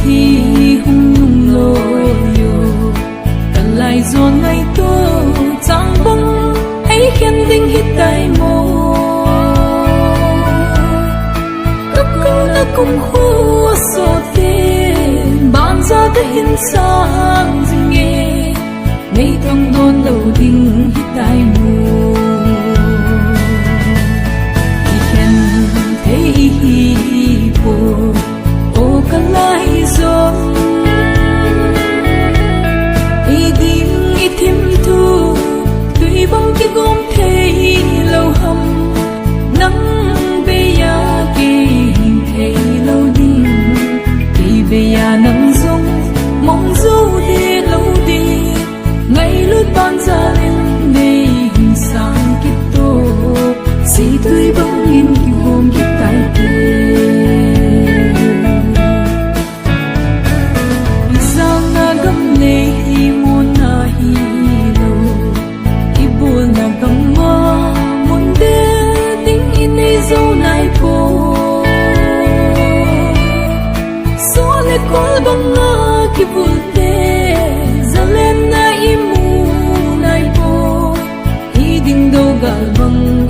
thì hung nung loyo cần lại rồi ngày tôi chẳng bông ấy khen đinh hít tay mô các con đã cùng khu số tiền bạn ra tới hiến sang dừng nghe ngày thông đôn đầu đinh hít tay mô khen thấy hi bồ ô cần lại rồi bông cái gom thấy lâu hầm nắng bây giờ kỳ thấy lâu đi thì bây giờ nắng rung mong du đi lâu đi ngày lướt ban ra lên đây sáng kịp tô xì tươi bông nhìn kiểu hôm kịp tay giang na gấm lê muôn na hi cầm mơ muốn đến tình in đây dấu này phố số này có băng ngơ khi buồn tê giờ lên na im mù này phố ý đình đâu gà băng